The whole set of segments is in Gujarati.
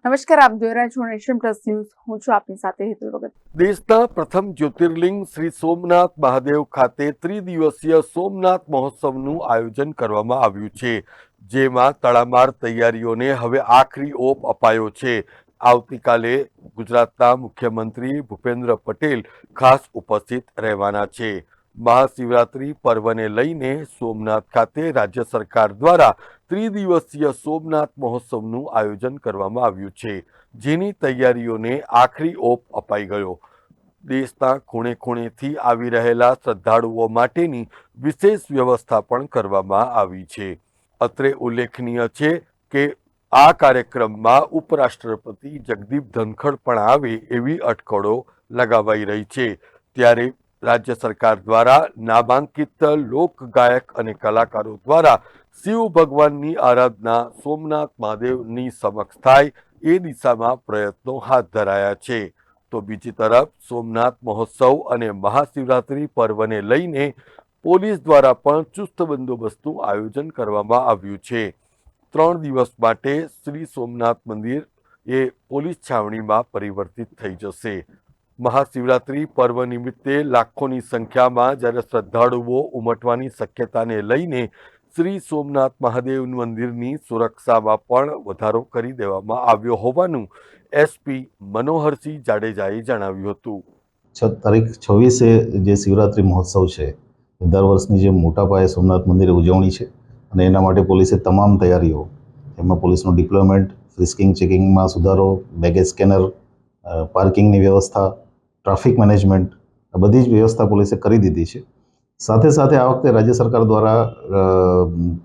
નમસ્કાર, આપ જોઈ રહ્યા છો નેશન પ્લસ ન્યૂઝ. હું છું આપની સાથે હેતુલ ભગત. દેશના પ્રથમ જ્યોતિર્લિંગ શ્રી સોમનાથ મહાદેવ ખાતે ત્રિદિવસીય સોમનાથ મહોત્સવનું આયોજન કરવામાં આવ્યું છે, જેમાં તડામાર તૈયારીઓને હવે આખરી ઓપ અપાયો છે. આવતીકાલે ગુજરાતના મુખ્યમંત્રી ભૂપેન્દ્ર પટેલ ખાસ ઉપસ્થિત રહેવાના છે. મહાશિવરાત્રી પર્વને લઈને સોમનાથ ખાતે રાજ્ય સરકાર દ્વારા ત્રિદિવસીય સોમનાથ મહોત્સવનું આયોજન કરવામાં આવ્યું છે, જેની તૈયારીઓને આખરી ઓપ અપાઈ ગયો. દેશના ખૂણે ખૂણેથી આવી રહેલા શ્રદ્ધાળુઓ માટેની વિશેષ વ્યવસ્થા પણ કરવામાં આવી છે. અત્રે ઉલ્લેખનીય છે કે આ કાર્યક્રમમાં ઉપરાષ્ટ્રપતિ જગદીપ ધનખડ પણ આવે એવી અટકળો લગાવાઈ રહી છે. ત્યારે રાજ્ય સરકાર દ્વારા નામાંકિત લોક ગાયક અને કલાકારો દ્વારા શિવ ભગવાનની આરાધના સોમનાથ મહાદેવની સમક્ષ થાય એ દિશામાં પ્રયત્નો હાથ ધરાયા છે. તો બીજી તરફ સોમનાથ મહોત્સવ અને મહાશિવરાત્રી પર્વને લઈને પોલીસ દ્વારા પણ ચુસ્ત બંદોબસ્તનું આયોજન કરવામાં આવ્યું છે. 3 દિવસ માટે શ્રી સોમનાથ મંદિર એ પોલીસ છાવણીમાં પરિવર્તિત થઈ જશે. મહાશિવરાત્રી પર્વ નિમિત્તે લાખોની સંખ્યામાં જ્યારે શ્રદ્ધાળુઓ ઉમટવાની શક્યતાને લઈને શ્રી સોમનાથ મહાદેવ મંદિરની સુરક્ષામાં પણ વધારો કરી દેવામાં આવ્યો હોવાનું એસપી મનોહરસિંહ જાડેજાએ જણાવ્યું હતું. તારીખ 26 જે શિવરાત્રી મહોત્સવ છે, દર વર્ષની જેમ મોટા પાયે સોમનાથ મંદિરે ઉજવણી છે અને એના માટે પોલીસે તમામ તૈયારીઓ, એમાં પોલીસનું ડિપ્લોયમેન્ટ, ફ્રિસ્કિંગ ચેકિંગમાં સુધારો, બેગેજ સ્કેનર, પાર્કિંગની વ્યવસ્થા, ટ્રાફિક મેનેજમેન્ટ, આ બધી જ વ્યવસ્થા પોલીસે કરી દીધી છે. સાથે સાથે આ વખતે રાજ્ય સરકાર દ્વારા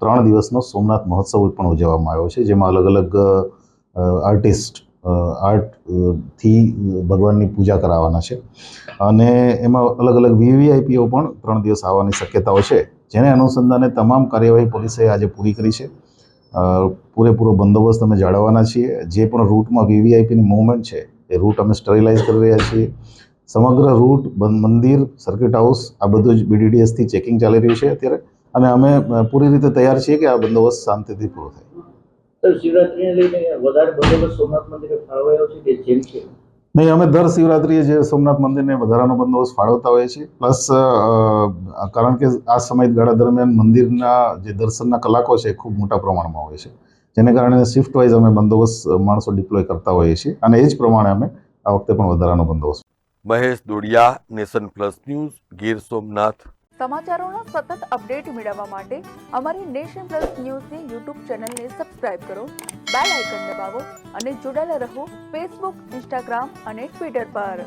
3 દિવસનો સોમનાથ મહોત્સવ પણ ઉજવવામાં આવ્યો છે, જેમાં અલગ અલગ આર્ટિસ્ટ આર્ટથી ભગવાનની પૂજા કરાવવાના છે અને એમાં અલગ અલગ વીવીઆઈપીઓ પણ 3 દિવસ આવવાની શક્યતાઓ છે, જેને અનુસંધાને તમામ કાર્યવાહી પોલીસે આજે પૂરી કરી છે. પૂરેપૂરો બંદોબસ્ત અમે જાળવવાના છીએ. જે પણ રૂટમાં વીવીઆઈપીની મૂવમેન્ટ છે એ રૂટ અમે સ્ટરીલાઇઝ કરી રહ્યા છીએ. સમગ્ર રૂટ, મંદિર, સર્કિટ હાઉસ, આ બધું જ બીડીડીએસથી ચેકિંગ ચાલી રહ્યું છે અત્યારે અને અમે પૂરી રીતે તૈયાર છીએ કે આ બંદોબસ્ત શાંતિથી પૂરો થાય. સર, શિવરાત્રીને લઈને વધારે બંદોબસ્ત સોમનાથ મંદિરે ફાળવાયો છે કે જેમ છે? નહીં, અમે દર શિવરાત્રીએ જે સોમનાથ મંદિરને વધારાનો બંદોબસ્ત ફાળવતા હોઈએ છીએ. પ્લસ કારણ કે આ સમયગાળા દરમિયાન મંદિરના જે દર્શનના કલાકો છે એ ખૂબ મોટા પ્રમાણમાં હોય છે, જેને કારણે શિફ્ટ વાઇઝ અમે બંદોબસ્ત માણસો ડિપ્લોય કરતા હોઈએ છીએ અને એ જ પ્રમાણે અમે આ વખતે પણ વધારાનો બંદોબસ્ત. Mahesh Dodiya, nation plus news, Gir Somnath. સમાચારોનો સતત અપડેટ મેળવવા માટે અમારી નેશન પ્લસ ન્યૂઝની યુટ્યુબ ચેનલને સબસ્ક્રાઇબ કરો, બેલ આઇકન દબાવો અને જોડાયેલા રહો ફેસબુક, ઇન્સ્ટાગ્રામ અને ટ્વિટર પર.